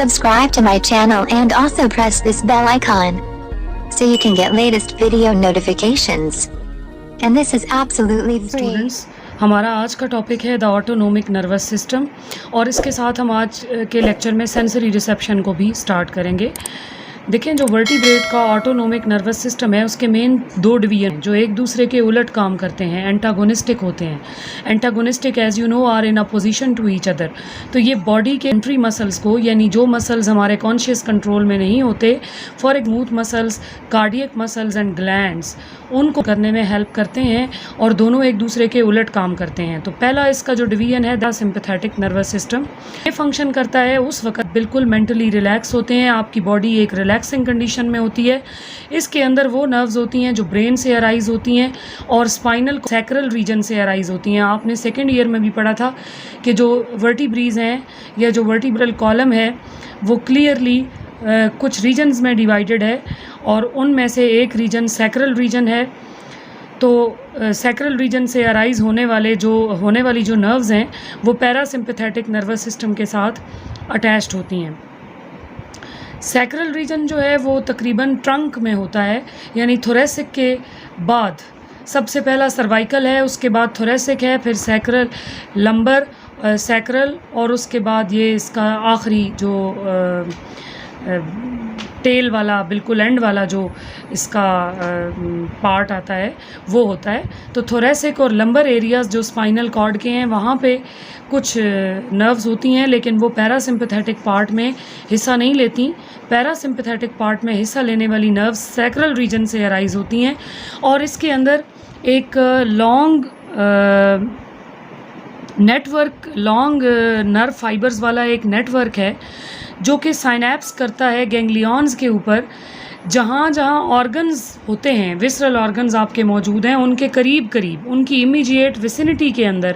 subscribe to my channel and also press this bell icon so you can get latest video notifications. And this is absolutely free. Students, हमारा आज का topic है the autonomic nervous system और इसके साथ हम आज के लेक्चर में सेंसरी रिसेप्शन को भी स्टार्ट करेंगे। देखें, जो वर्टिब्रेट का ऑटोनोमिक नर्वस सिस्टम है उसके मेन दो डिवीजन जो एक दूसरे के उलट काम करते हैं, एंटागोनिस्टिक होते हैं। Antagonistic as you know are in opposition to each other. तो ये बॉडी के एंट्री मसल्स को, यानी जो मसल्स हमारे कॉन्शियस कंट्रोल में नहीं होते, फॉर एक smooth muscles, cardiac muscles and glands, उनको करने में हेल्प करते हैं और दोनों एक दूसरे के उलट काम करते हैं। तो पहला इसका जो डिवीजन है द सिंपैथेटिक नर्वस सिस्टम, ये फंक्शन करता है उस वक्त बिल्कुल मेंटली रिलैक्स होते हैं, आपकी बॉडी एक रिलैक्सिंग कंडीशन में होती है। इसके अंदर वो नर्व्स होती हैं जो ब्रेन से अराइज होती हैं और स्पाइनल सैक्रल रीजन से अराइज होती हैं। आपने सेकेंड ईयर में भी पढ़ा था कि जो वर्टिब्रीज हैं या जो वर्टिब्रल कॉलम है वो क्लियरली कुछ रीजन्स में डिवाइडेड है और उनमें से एक रीजन सैक्रल रीजन है। तो सैक्रल रीजन से अराइज होने वाली जो नर्व्स हैं वो पैरासिम्पैथेटिक नर्वस सिस्टम के साथ अटैच्ड होती हैं। सैक्रल रीजन जो है वो तकरीबन ट्रंक में होता है, यानी थोरेसिक के बाद सबसे पहला सर्वाइकल है, उसके बाद थोरेसिक है, फिर सैक्रल, लंबर, सैक्रल और उसके बाद ये इसका आखिरी जो टेल वाला, बिल्कुल एंड वाला जो इसका पार्ट आता है वो होता है। तो थोरेसिक और लंबर एरियाज़ जो स्पाइनल कॉर्ड के हैं वहाँ पे कुछ नर्व्स होती हैं, लेकिन वो पैरासिम्पैथेटिक पार्ट में हिस्सा नहीं लेती। पैरासिम्पैथेटिक पार्ट में हिस्सा लेने वाली नर्व्स सैक्रल रीजन से अराइज होती हैं और इसके अंदर एक लॉन्ग नर्व फाइबर्स वाला एक नेटवर्क है जो कि साइनैप्स करता है गैंग्लियॉन्स के ऊपर। जहाँ जहाँ ऑर्गन्स होते हैं, विसरल ऑर्गन्स आपके मौजूद हैं, उनके करीब करीब, उनकी इमीडिएट विसिनिटी के अंदर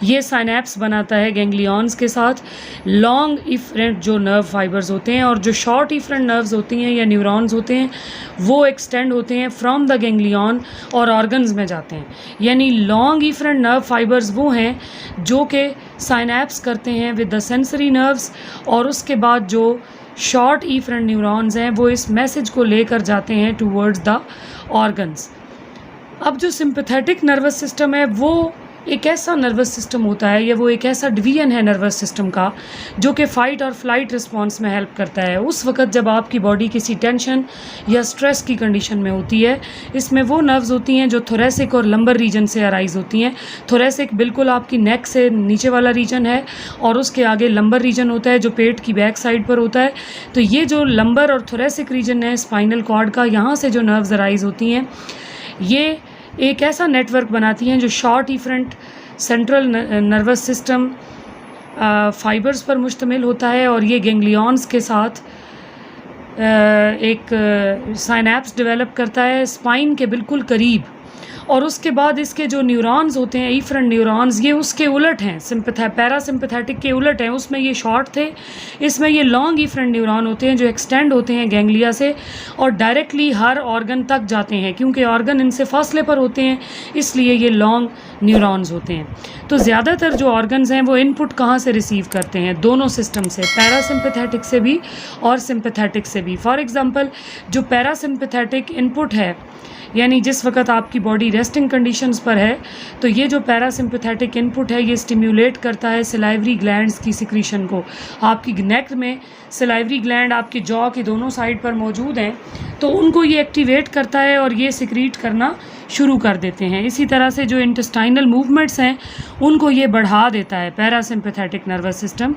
ये साइनैप्स बनाता है गैंग्लियॉन्स के साथ। लॉन्ग इफरेंट जो नर्व फाइबर्स होते हैं और जो शॉर्ट इफरेंट नर्व्स होती हैं या न्यूरॉन्स होते हैं वो एक्सटेंड होते हैं फ्रॉम द गैंग्लियॉन और ऑर्गन्स में जाते हैं। यानी लॉन्ग इफरेंट नर्व फाइबर्स वो हैं जो कि साइनैप्स करते हैं विद द सेंसरी नर्व्स और उसके बाद जो शॉर्ट इफरेंट न्यूरॉन्स हैं वो इस मैसेज को लेकर जाते हैं टूवर्ड्स द ऑर्गन्स। अब जो सिंपैथेटिक नर्वस सिस्टम है वो एक ऐसा नर्वस सिस्टम होता है या वो एक ऐसा डिवीजन है नर्वस सिस्टम का जो कि फ़ाइट और फ्लाइट रिस्पॉन्स में हेल्प करता है उस वक्त जब आपकी बॉडी किसी टेंशन या स्ट्रेस की कंडीशन में होती है। इसमें वो नर्व्स होती हैं जो थोरेसिक और लंबर रीजन से अराइज होती हैं। थोरेसिक बिल्कुल आपकी नेक से नीचे वाला रीजन है और उसके आगे लंबर रीजन होता है जो पेट की बैक साइड पर होता है। तो ये जो लंबर और थोरेसिक रीजन है स्पाइनल कॉर्ड का, यहाँ से जो नर्व्स अराइज होती हैं ये एक ऐसा नेटवर्क बनाती हैं जो short efferent central nervous system fibres पर मुश्तमिल होता है और ये गैंग्लियॉन्स के साथ एक साइनैप्स डेवलप करता है स्पाइन के बिल्कुल करीब। और उसके बाद इसके जो न्यूरॉन्स होते हैं, इफरेंट न्यूरॉन्स, ये उसके उलट हैं, पैरासिम्पैथेटिक के उलट हैं। उसमें ये शॉर्ट थे, इसमें ये लॉन्ग इफरेंट न्यूरॉन होते हैं जो एक्सटेंड होते हैं गैंग्लिया से और डायरेक्टली हर ऑर्गन तक जाते हैं। क्योंकि ऑर्गन इनसे फासले पर होते हैं इसलिए ये लॉन्ग न्यूरॉन्स होते हैं। तो ज़्यादातर जो ऑर्गन्स हैं वो इनपुट कहाँ से रिसीव करते हैं? दोनों सिस्टम से, पैरासिम्पैथेटिक से भी और सिंपैथेटिक से भी। फॉर एग्ज़ाम्पल, जो पैरासिम्पैथेटिक इनपुट है, यानी जिस वक्त आपकी बॉडी रेस्टिंग कंडीशंस पर है, तो ये जो पैरासिम्पैथेटिक इनपुट है ये स्टिम्युलेट करता है सिलाइवरी ग्लैंड्स की सिक्रीशन को। आपकी नेक में सिलाइवरी ग्लैंड आपके जॉ की दोनों साइड पर मौजूद हैं, तो उनको ये एक्टिवेट करता है और ये सिक्रीट करना शुरू कर देते हैं। इसी तरह से जो इंटेस्टाइनल मूवमेंट्स हैं उनको ये बढ़ा देता है पैरासिम्पैथेटिक नर्वस सिस्टम।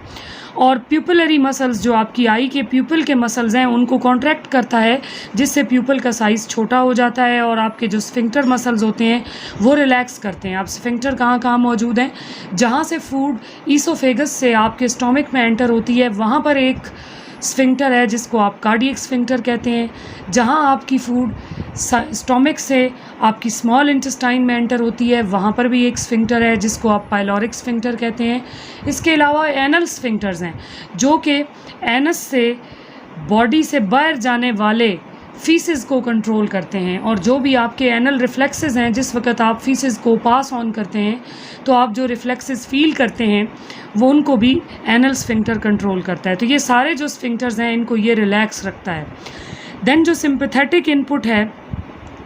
और प्यूपिलरी मसल्स, जो आपकी आई के प्यूपिल के मसल्स हैं, उनको कॉन्ट्रैक्ट करता है जिससे प्यूपिल का साइज़ छोटा हो जाता है और आपके जो स्फिंक्टर मसल्स होते हैं वो रिलैक्स करते हैं। आप स्फिंक्टर कहाँ कहाँ मौजूद हैं? जहाँ से फूड ईसोफेगस से आपके स्टोमिक में एंटर होती है वहाँ पर एक स्फिंक्टर है जिसको आप कार्डियक स्फिंक्टर कहते हैं। जहाँ आपकी फूड स्टोमिक से आपकी स्मॉल इंटेस्टाइन में एंटर होती है वहाँ पर भी एक स्फिंक्टर है जिसको आप पाइलोरिक स्फिंक्टर कहते हैं। इसके अलावा एनल स्फिंक्टर्स हैं जो कि एनस से बॉडी से बाहर जाने वाले फीसिस को कंट्रोल करते हैं, और जो भी आपके एनल रिफ्लेक्सेस हैं, जिस वक्त आप फीसिस को पास ऑन करते हैं तो आप जो रिफ्लेक्सेस फील करते हैं वो उनको भी एनल स्फिंक्टर कंट्रोल करता है। तो ये सारे जो स्फिंक्टर्स हैं इनको ये रिलैक्स रखता है। देन जो सिंपैथेटिक इनपुट है,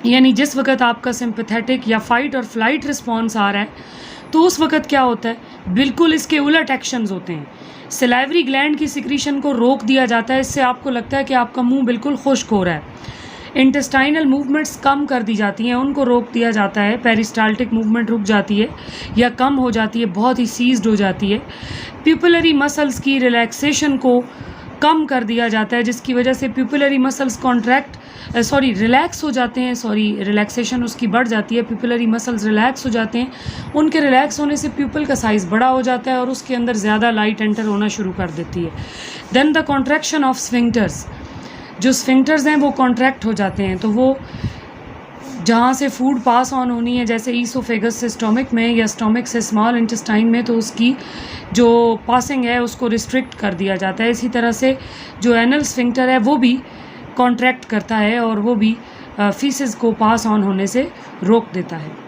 यानी जिस वक्त आपका सिंपैथेटिक या फाइट और फ्लाइट रिस्पॉन्स आ रहा है तो उस वक्त क्या होता है, बिल्कुल इसके उलट एक्शंस होते हैं। सलाइवरी ग्लैंड की सिक्रीशन को रोक दिया जाता है, इससे आपको लगता है कि आपका मुंह बिल्कुल खुश्क हो रहा है। इंटेस्टाइनल मूवमेंट्स कम कर दी जाती हैं, उनको रोक दिया जाता है। पेरिस्टाल्टिक मूवमेंट रुक जाती है या कम हो जाती है, बहुत ही सीज्ड हो जाती है। प्यूपिलरी मसल्स की रिलैक्सेशन को कम कर दिया जाता है, जिसकी वजह से प्यूपिलरी मसल्स रिलैक्स हो जाते हैं। रिलैक्सेशन उसकी बढ़ जाती है, प्यूपिलरी मसल्स रिलैक्स हो जाते हैं। उनके रिलैक्स होने से प्यूपल का साइज़ बड़ा हो जाता है और उसके अंदर ज़्यादा लाइट एंटर होना शुरू कर देती है। Then the contraction of sphincters, जो स्फिंक्टर्स हैं वो कॉन्ट्रैक्ट हो जाते हैं, तो वो जहाँ से फूड पास ऑन होनी है, जैसे ईसोफेगस से स्टोमक में या स्टोमक से स्मॉल इंटेस्टाइन में, तो उसकी जो पासिंग है उसको रिस्ट्रिक्ट कर दिया जाता है। इसी तरह से जो एनल स्फिंक्टर है वो भी कॉन्ट्रैक्ट करता है और वो भी फीसिस को पास ऑन होने से रोक देता है।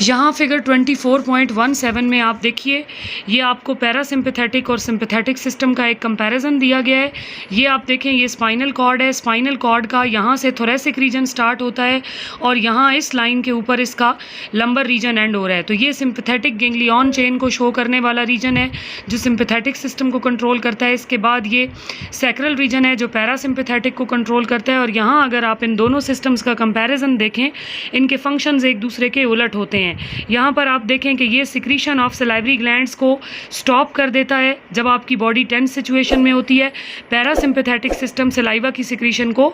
यहाँ फिगर 24.17 में आप देखिए, ये आपको पैरासिम्पैथेटिक और सिंपैथेटिक सिस्टम का एक कंपैरिजन दिया गया है। ये आप देखें, ये स्पाइनल कॉर्ड है। स्पाइनल कॉर्ड का यहाँ से थोरेसिक रीजन स्टार्ट होता है और यहाँ इस लाइन के ऊपर इसका लंबर रीजन एंड हो रहा है। तो ये सिंपैथेटिक गेंग्लियन चेन को शो करने वाला रीजन है जो सिंपैथेटिक सिस्टम को कंट्रोल करता है। इसके बाद ये सैक्रल रीजन है जो पैरासिम्पैथेटिक को कंट्रोल करता है। और यहाँ अगर आप इन दोनों सिस्टम्स का कंपैरिजन देखें, इनके फंक्शंस एक दूसरे के उलट होते हैं। यहाँ पर आप देखें कि ये सिक्रीशन ऑफ सलाइवरी ग्लैंड्स को स्टॉप कर देता है जब आपकी बॉडी टेंस सिचुएशन में होती है। पैरासिम्पैथेटिक सिस्टम सलाइवा की सिक्रीशन को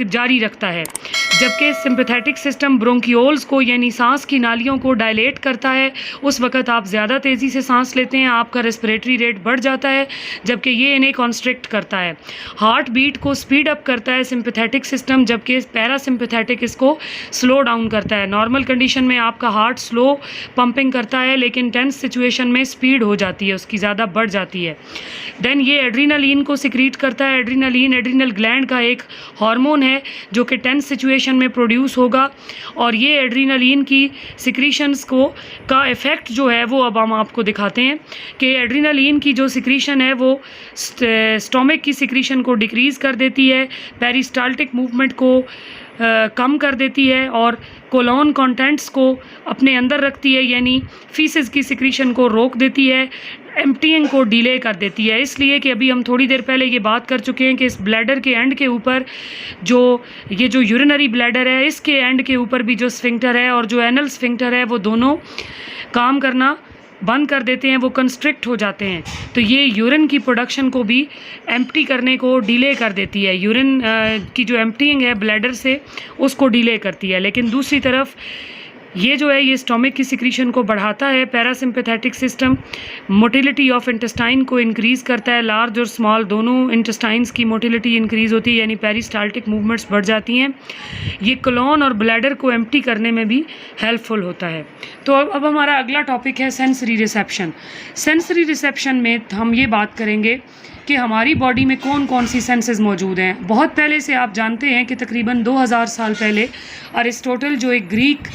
जारी रखता है, जबकि सिंपैथेटिक सिस्टम ब्रोंकियोल्स को यानी सांस की नालियों को डायलेट करता है। उस वक्त आप ज़्यादा तेज़ी से सांस लेते हैं, आपका रेस्पिरेटरी रेट बढ़ जाता है, जबकि ये इन्हें कॉन्स्ट्रिक्ट करता है। हार्ट बीट को स्पीड अप करता है सिंपैथेटिक सिस्टम, जबकि पैरासिम्पैथेटिक इसको स्लो डाउन करता है। नॉर्मल कंडीशन में आपका हार्ट स्लो पंपिंग करता है, लेकिन टेंस सिचुएशन में स्पीड हो जाती है, उसकी ज़्यादा बढ़ जाती है। देन ये एड्रीनलिन को सिक्रीट करता है। एड्रीनलिन एड्रीनल ग्लैंड का एक हार्मोन है जो कि टेंस सिचुएशन में प्रोड्यूस होगा, और ये एड्रीनलिन की सिक्रीशंस को का इफ़ेक्ट जो है वो अब हम आपको दिखाते हैं कि एड्रीनलिन की जो सिक्रीशन है वो स्टोमक की सिक्रीशन को डिक्रीज़ कर देती है, पेरिस्टाल्टिक मूवमेंट को कम कर देती है और कोलोन कंटेंट्स को अपने अंदर रखती है, यानी फीसिस की सिक्रीशन को रोक देती है, एम्प्टीइंग को डिले कर देती है। इसलिए कि अभी हम थोड़ी देर पहले ये बात कर चुके हैं कि इस ब्लैडर के एंड के ऊपर ये जो यूरिनरी ब्लैडर है, इसके एंड के ऊपर भी जो स्फिंक्टर है और जो एनल स्फिंक्टर है वो दोनों काम करना बंद कर देते हैं, वो कंस्ट्रिक्ट हो जाते हैं। तो ये यूरिन की प्रोडक्शन को भी एम्प्टी करने को डिले कर देती है। यूरिन की जो एम्प्टीइंग है ब्लैडर से उसको डिले करती है। लेकिन दूसरी तरफ ये जो है ये स्टोमक की सिक्रीशन को बढ़ाता है। Parasympathetic system motility of intestine को इंक्रीज़ करता है। लार्ज और स्मॉल दोनों इंटेस्टाइन्स की मोटिलिटी इंक्रीज़ होती है, यानी पेरिस्टाल्टिक मूवमेंट्स बढ़ जाती हैं। ये कोलोन और ब्लैडर को एम्प्टी करने में भी हेल्पफुल होता है। तो अब हमारा अगला टॉपिक है सेंसरी रिसेप्शन। सेंसरी रिसेप्शन में हम ये बात करेंगे कि हमारी बॉडी में कौन कौन सी सेंसेस मौजूद हैं। बहुत पहले से आप जानते हैं कि तकरीबन 2000 साल पहले अरिस्टोटल जो एक ग्रीक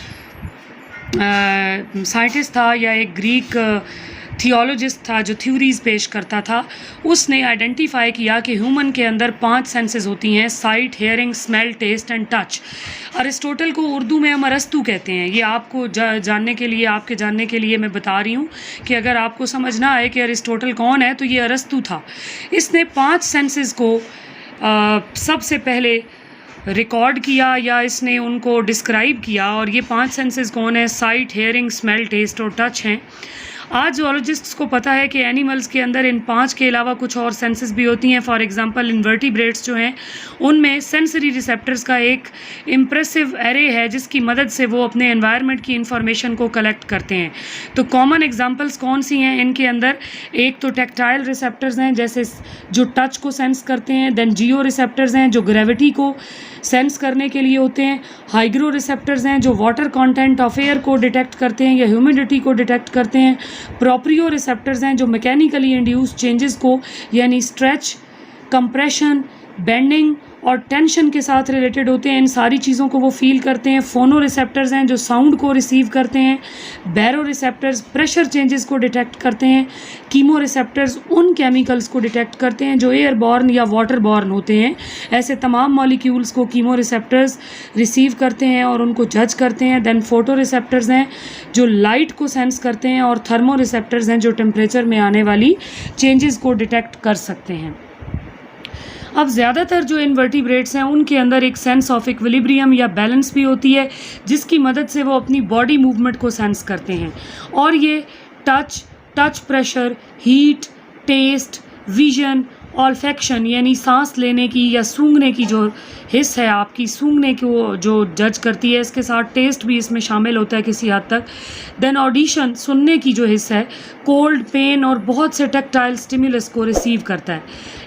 साइंटिस्ट था या एक ग्रीक थियोलॉजिस्ट था जो थ्योरीज़ पेश करता था, उसने आइडेंटिफाई किया कि ह्यूमन के अंदर 5 सेंसेस होती हैं: sight, hearing, smell, taste and touch. Aristotle को उर्दू में हम अरस्तू कहते हैं। ये आपको जानने के लिए, आपके जानने के लिए मैं बता रही हूँ कि अगर आपको समझ ना आए कि अरिस्टोटल कौन है तो ये अरस्तू था। इसने 5 सेंसेस को सबसे पहले रिकॉर्ड किया या इसने उनको डिस्क्राइब किया, और ये 5 सेंसेस कौन है? साइट, हेयरिंग, स्मेल, टेस्ट और टच हैं। आज ज़ूलॉजिस्ट्स को पता है कि एनिमल्स के अंदर इन 5 के अलावा कुछ और सेंसेस भी होती हैं। फॉर एग्जांपल इन्वर्टिब्रेट्स जो हैं उनमें सेंसरी रिसेप्टर्स का एक इम्प्रेसिव एरे है जिसकी मदद से वो अपने एनवायरनमेंट की इंफॉर्मेशन को कलेक्ट करते हैं। तो कॉमन एग्जांपल्स कौन सी हैं इनके अंदर? एक तो टेक्टाइल रिसेप्टर्स हैं जैसे जो टच को सेंस करते हैं। देन जियो रिसेप्टर्स हैं जो ग्रेविटी को सेंस करने के लिए होते हैं। हाइग्रो रिसेप्टर्स हैं जो वाटर कंटेंट ऑफ एयर को डिटेक्ट करते हैं या ह्यूमिडिटी को डिटेक्ट करते हैं। प्रोप्रियो रिसेप्टर्स हैं जो मैकेनिकली इंड्यूस चेंजेस को यानी स्ट्रेच, कंप्रेशन, बेंडिंग और टेंशन के साथ रिलेटेड होते हैं। इन सारी चीज़ों को वो फील करते हैं। फोनो रिसेप्टर्स हैं जो साउंड को रिसीव करते हैं। बैरो रिसेप्टर्स प्रेशर चेंजेस को डिटेक्ट करते हैं। कीमो रिसेप्टर्स उन केमिकल्स को डिटेक्ट करते हैं जो एयरबॉर्न या वाटरबॉर्न होते हैं। ऐसे तमाम मॉलिक्यूल्स को कीमो रिसेप्टर्स रिसीव करते हैं और उनको जज करते हैं। देन फोटो रिसेप्टर्स हैं जो लाइट को सेंस करते हैं और थर्मो रिसेप्टर्स हैं जो टेम्परेचर में आने वाली चेंजेस को डिटेक्ट कर सकते हैं। अब ज़्यादातर जो इनवर्टिब्रेट्स हैं उनके अंदर एक सेंस ऑफ इक्विलिब्रियम या बैलेंस भी होती है जिसकी मदद से वो अपनी बॉडी मूवमेंट को सेंस करते हैं। और ये touch pressure, heat, taste, vision, olfaction यानी सांस लेने की या सूंघने की जो हिस्स है आपकी, सूंघने को जो जज करती है, इसके साथ टेस्ट भी इसमें शामिल होता है किसी हद तक। देन ऑडिशन, सुनने की जो हिस्सा है, कोल्ड, पेन और बहुत से टेक्टाइल स्टिमुलस को रिसीव करता है।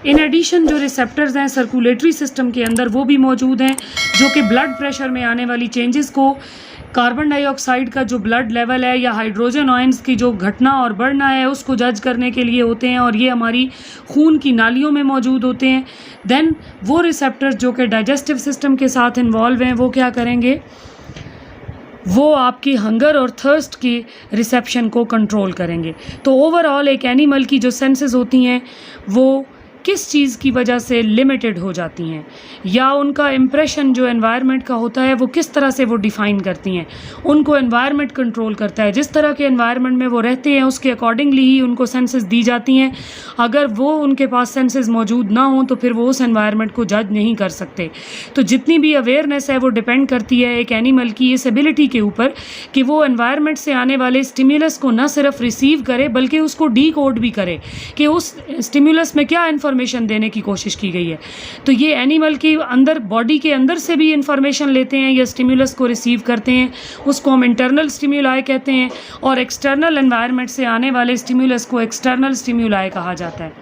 इन एडिशन जो रिसेप्टर्स हैं सर्कुलेटरी सिस्टम के अंदर वो भी मौजूद हैं जो कि ब्लड प्रेशर में आने वाली चेंजेस को, कार्बन डाइऑक्साइड का जो ब्लड लेवल है या हाइड्रोजन आयंस की जो घटना और बढ़ना है उसको जज करने के लिए होते हैं और ये हमारी खून की नालियों में मौजूद होते हैं। देन वो रिसेप्टर्स जो कि डाइजेस्टिव सिस्टम के साथ इन्वॉल्व हैं वो क्या करेंगे, वो आपकी हंगर और थर्स्ट की रिसेप्शन को कंट्रोल करेंगे। तो ओवरऑल एक एनिमल की जो सेंसेस होती हैं वो किस चीज़ की वजह से लिमिटेड हो जाती हैं या उनका इम्प्रेशन जो एनवायरनमेंट का होता है वो किस तरह से वो डिफ़ाइन करती हैं। उनको एनवायरनमेंट कंट्रोल करता है। जिस तरह के एनवायरनमेंट में वो रहते हैं उसके अकॉर्डिंगली ही उनको सेंसेस दी जाती हैं। अगर वो उनके पास सेंसेस मौजूद ना हों तो फिर वो उस एनवायरनमेंट को जज नहीं कर सकते। तो जितनी भी अवेयरनेस है वो डिपेंड करती है एक एनिमल की इस एबिलिटी के ऊपर कि वो एनवायरनमेंट से आने वाले स्टिमुलस को न सिर्फ रिसीव करे बल्कि उसको डीकोड भी करे कि उस स्टिमुलस में क्या इंफॉर्मेशन देने की कोशिश की गई है। तो ये एनिमल के अंदर, बॉडी के अंदर से भी इंफॉर्मेशन लेते हैं या स्टिमुलस को रिसीव करते हैं, उसको हम इंटरनल स्टिमुलाई कहते हैं। और एक्सटर्नल एनवायरनमेंट से आने वाले स्टिमुलस को एक्सटर्नल स्टिमुलाई कहा जाता है।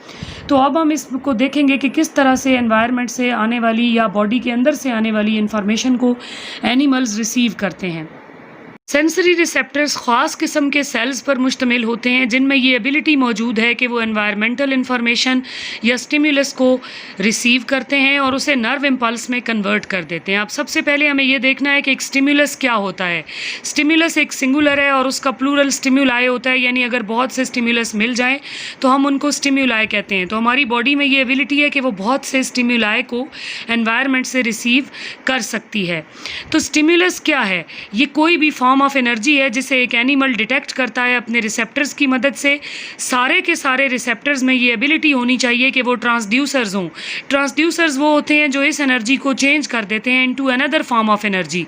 तो अब हम इसको देखेंगे कि किस तरह से एनवायरनमेंट से आने वाली या बॉडी के अंदर से आने वाली इंफॉर्मेशन को एनिमल्स रिसीव करते हैं। सेंसरी रिसेप्टर्स ख़ास किस्म के सेल्स पर मुश्तमिल होते हैं जिनमें ये एबिलिटी मौजूद है कि वो एनवायरमेंटल इंफॉर्मेशन या स्टिमुलस को रिसीव करते हैं और उसे नर्व इम्पल्स में कन्वर्ट कर देते हैं। अब सबसे पहले हमें ये देखना है कि एक स्टिमुलस क्या होता है। स्टिमुलस एक सिंगुलर है और उसका प्लूरल स्टिमुलाई होता है, यानी अगर बहुत से स्टिमुलस मिल जाएं तो हम उनको स्टिमुलाई कहते हैं। तो हमारी बॉडी में ये एबिलिटी है कि वो बहुत से स्टिमुलाई को एनवायरनमेंट से रिसीव कर सकती है। तो स्टिमुलस क्या है? ये कोई भी फॉर्म ऑफ एनर्जी है जिसे एक एनिमल डिटेक्ट करता है अपने रिसेप्टर्स की मदद से। सारे के सारे रिसेप्टर्स में ये एबिलिटी होनी चाहिए कि वो ट्रांसड्यूसर्स हों। ट्रांसड्यूसर्स वो होते हैं जो इस एनर्जी को चेंज कर देते हैं into another form of energy.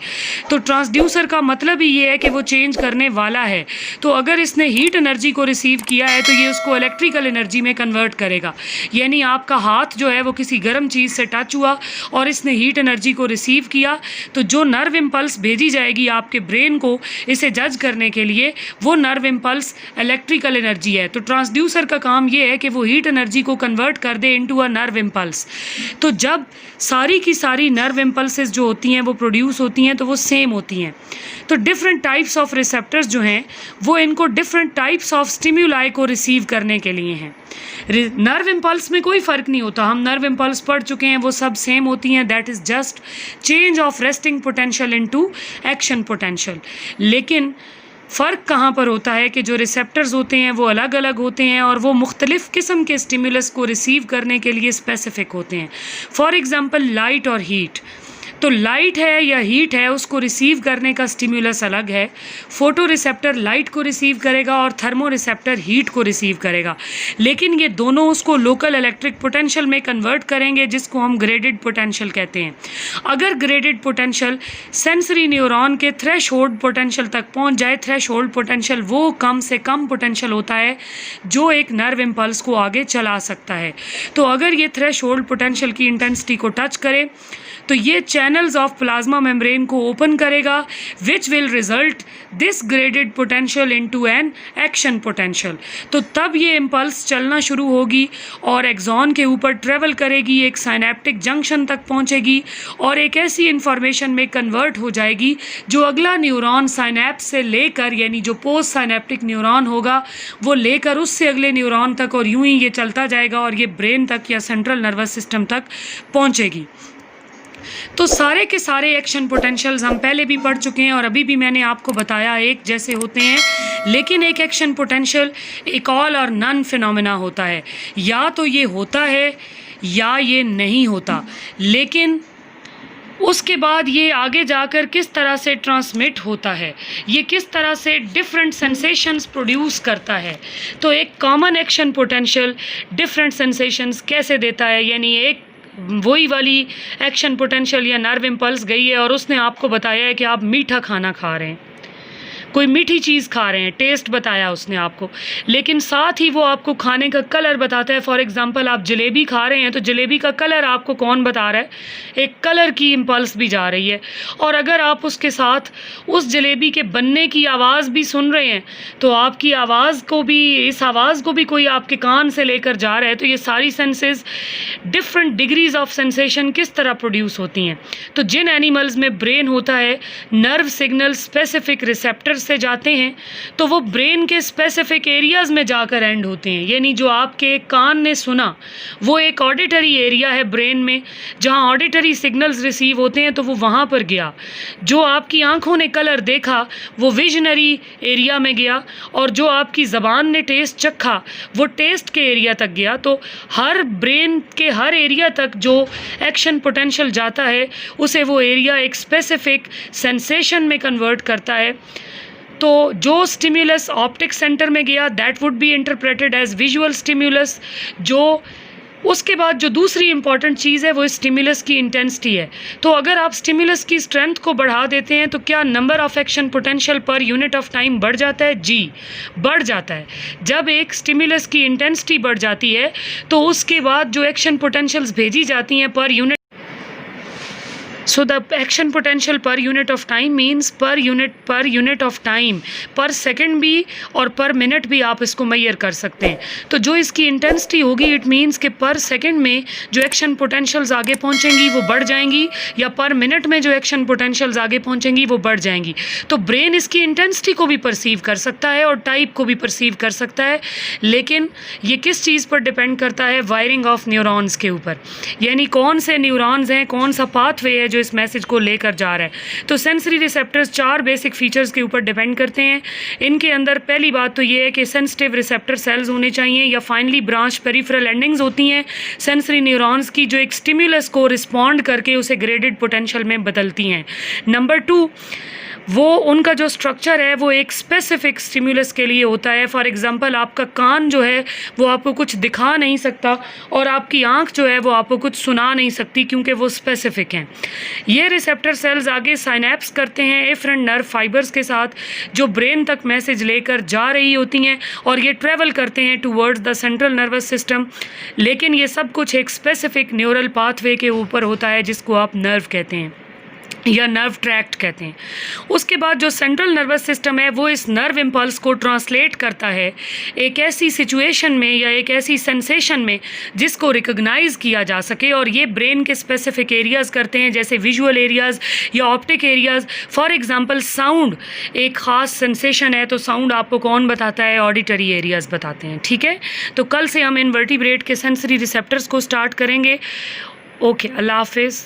तो ट्रांसड्यूसर का मतलब ही ये है कि वो चेंज करने वाला है। तो अगर इसने हीट एनर्जी को रिसीव किया है तो ये उसको इलेक्ट्रिकल एनर्जी में कन्वर्ट करेगा। यानी आपका हाथ जो है वो किसी गर्म चीज़ से टच हुआ और इसने हीट एनर्जी को रिसीव किया, तो जो नर्व इम्पल्स भेजी जाएगी आपके ब्रेन को इसे जज करने के लिए, वो नर्व इम्पल्स इलेक्ट्रिकल एनर्जी है। तो ट्रांसड्यूसर का काम ये है कि वो हीट एनर्जी को कन्वर्ट कर दे इनटू अ नर्व इम्पल्स। तो जब सारी की सारी नर्व इम्पल्सेस जो होती हैं वो प्रोड्यूस होती हैं तो वो सेम होती हैं। तो डिफरेंट टाइप्स ऑफ रिसेप्टर्स जो हैं वो इनको डिफरेंट टाइप्स ऑफ स्टिमुलाई को रिसीव करने के लिए हैं। नर्व इम्पल्स में कोई फ़र्क नहीं होता, हम नर्व इम्पल्स पढ़ चुके हैं, वो सब सेम होती हैं। That is just change of resting potential into action potential. लेकिन फ़र्क कहाँ पर होता है कि जो रिसेप्टर्स होते हैं वो अलग अलग होते हैं और वो मुख्तलिफ़ किस्म के स्टिमुलस को रिसीव करने के लिए स्पेसिफ़िक होते हैं। फॉर एग्ज़ाम्पल लाइट और हीट। तो लाइट है या हीट है उसको रिसीव करने का स्टिमुलस अलग है। फोटो रिसेप्टर लाइट को रिसीव करेगा और थर्मो रिसेप्टर हीट को रिसीव करेगा, लेकिन ये दोनों उसको लोकल इलेक्ट्रिक पोटेंशियल में कन्वर्ट करेंगे जिसको हम ग्रेडेड पोटेंशियल कहते हैं। अगर ग्रेडेड पोटेंशियल सेंसरी न्यूरॉन के थ्रेशोल्ड पोटेंशियल तक पहुंच जाए, थ्रेशोल्ड पोटेंशियल वो कम से कम पोटेंशियल होता है जो एक नर्व इम्पल्स को आगे चला सकता है। तो अगर ये थ्रेशोल्ड पोटेंशियल की इंटेंसिटी को टच करे तो ये channel channels of plasma membrane को ओपन करेगा, which will result this graded potential into an action potential. तो तब ये इम्पल्स चलना शुरू होगी और एक्सॉन के ऊपर ट्रेवल करेगी, एक साइनेप्टिक जंक्शन तक पहुंचेगी और एक ऐसी इंफॉर्मेशन में कन्वर्ट हो जाएगी जो अगला न्यूरॉन साइनेप्स से लेकर, यानी जो पोस्ट साइनेप्टिक न्यूरॉन होगा वो लेकर उससे अगले न्यूरॉन तक, और यूं ही ये चलता जाएगा और ये ब्रेन तक या सेंट्रल नर्वस सिस्टम तक पहुंचेगी। तो सारे के सारे एक्शन पोटेंशियल्स हम पहले भी पढ़ चुके हैं और अभी भी मैंने आपको बताया एक जैसे होते हैं, लेकिन एक एक्शन पोटेंशियल एक ऑल और नन फिनोमेना होता है, या तो ये होता है या ये नहीं होता, लेकिन उसके बाद ये आगे जाकर किस तरह से ट्रांसमिट होता है, ये किस तरह से डिफरेंट सेंसेशंस प्रोड्यूस करता है। तो एक common action potential different sensations कैसे देता है, यानी एक वही वाली एक्शन पोटेंशियल या नर्व इम्पल्स गई है और उसने आपको बताया है कि आप मीठा खाना खा रहे हैं, कोई मीठी चीज़ खा रहे हैं, टेस्ट बताया उसने आपको, लेकिन साथ ही वो आपको खाने का कलर बताता है। फॉर एग्जांपल आप जलेबी खा रहे हैं तो जलेबी का कलर आपको कौन बता रहा है, एक कलर की इम्पल्स भी जा रही है। और अगर आप उसके साथ उस जलेबी के बनने की आवाज़ भी सुन रहे हैं तो आपकी आवाज़ को भी, इस आवाज़ को भी कोई आपके कान से लेकर जा रहा है। तो ये सारी senses different degrees of sensation किस तरह प्रोड्यूस होती हैं। तो जिन एनिमल्स में ब्रेन होता है, नर्व सिग्नल स्पेसिफिक रिसेप्टर से जाते हैं तो वो ब्रेन के स्पेसिफिक एरियाज में जाकर एंड होते हैं, यानी जो आपके कान ने सुना वो एक ऑडिटरी एरिया है ब्रेन में, जहां ऑडिटरी सिग्नल्स रिसीव होते हैं तो वो वहां पर गया। जो आपकी आंखों ने कलर देखा वो विजनरी एरिया में गया, और जो आपकी ज़बान ने टेस्ट चखा वो टेस्ट के एरिया तक गया। तो हर ब्रेन के हर एरिया तक जो एक्शन पोटेंशियल जाता है उसे वो एरिया एक स्पेसिफिक सेंसेशन में कन्वर्ट करता है। तो जो स्टिम्युलस ऑप्टिक सेंटर में गया that would be interpreted as visual stimulus. जो उसके बाद जो दूसरी इंपॉर्टेंट चीज़ है वो स्टिम्युलस की इंटेंसिटी है। तो अगर आप स्टिम्युलस की स्ट्रेंथ को बढ़ा देते हैं तो क्या number of action potential per unit of time बढ़ जाता है? जी, बढ़ जाता है। जब एक स्टिम्युलस की इंटेंसिटी बढ़ जाती है तो उसके बाद जो एक्शन पोटेंशियल्स भेजी जाती हैं per unit, so the action potential per unit of time means per unit of time, पर सेकंड भी और पर मिनट भी आप इसको मेजर कर सकते हैं। तो जो इसकी इंटेंसिटी होगी इट मीन्स कि पर सेकंड में जो एक्शन पोटेंशियल्स आगे पहुंचेंगी वो बढ़ जाएंगी, या पर मिनट में जो एक्शन पोटेंशियल्स आगे पहुंचेंगी वो बढ़ जाएंगी। तो ब्रेन इसकी इंटेंसिटी को भी परसीव कर सकता है और टाइप को भी परसीव कर सकता है, लेकिन ये किस चीज़ पर डिपेंड करता है? वायरिंग ऑफ न्यूरॉन्स के ऊपर, यानी कौन से न्यूरॉन्स हैं, कौन सा पाथवे है जो इस मैसेज को लेकर जा रहा है। तो सेंसरी रिसेप्टर्स 4 बेसिक फीचर्स के ऊपर डिपेंड करते हैं। इनके अंदर पहली बात तो ये है कि सेंसिटिव रिसेप्टर सेल्स होने चाहिए या फाइनली ब्रांच पेरिफेरल एंडिंग्स होती हैं सेंसरी न्यूरॉन्स की, जो एक स्टिम्युलस को रिस्पॉन्ड करके उसे ग्रेडेड पोटेंशियल में बदलती हैं। नंबर 2, वो उनका जो स्ट्रक्चर है वो एक स्पेसिफिक स्टिम्युलस के लिए होता है। फॉर एग्जांपल आपका कान जो है वो आपको कुछ दिखा नहीं सकता और आपकी आंख जो है वो आपको कुछ सुना नहीं सकती, क्योंकि वो स्पेसिफिक हैं। ये रिसेप्टर सेल्स आगे साइनेप्स करते हैं एफरेंट नर्व फाइबर्स के साथ जो ब्रेन तक मैसेज लेकर जा रही होती हैं, और ये ट्रेवल करते हैं towards the central nervous system. लेकिन ये सब कुछ एक स्पेसिफिक न्यूरल पाथवे के ऊपर होता है जिसको आप नर्व कहते हैं या नर्व ट्रैक्ट कहते हैं। उसके बाद जो सेंट्रल नर्वस सिस्टम है वो इस नर्व इम्पल्स को ट्रांसलेट करता है एक ऐसी सिचुएशन में या एक ऐसी सेंसेशन में जिसको रिकॉग्नाइज किया जा सके, और ये ब्रेन के स्पेसिफिक एरियाज़ करते हैं, जैसे विजुअल एरियाज़ या optic areas. For example sound एक ख़ास सेंसेशन है तो साउंड आपको कौन बताता है? ऑडिटरी एरियाज़ बताते हैं। ठीक है, तो कल से हम इनवर्टिब्रेट के सेंसरी रिसेप्टर्स को स्टार्ट करेंगे। ओके, अल्लाह हाफिज़।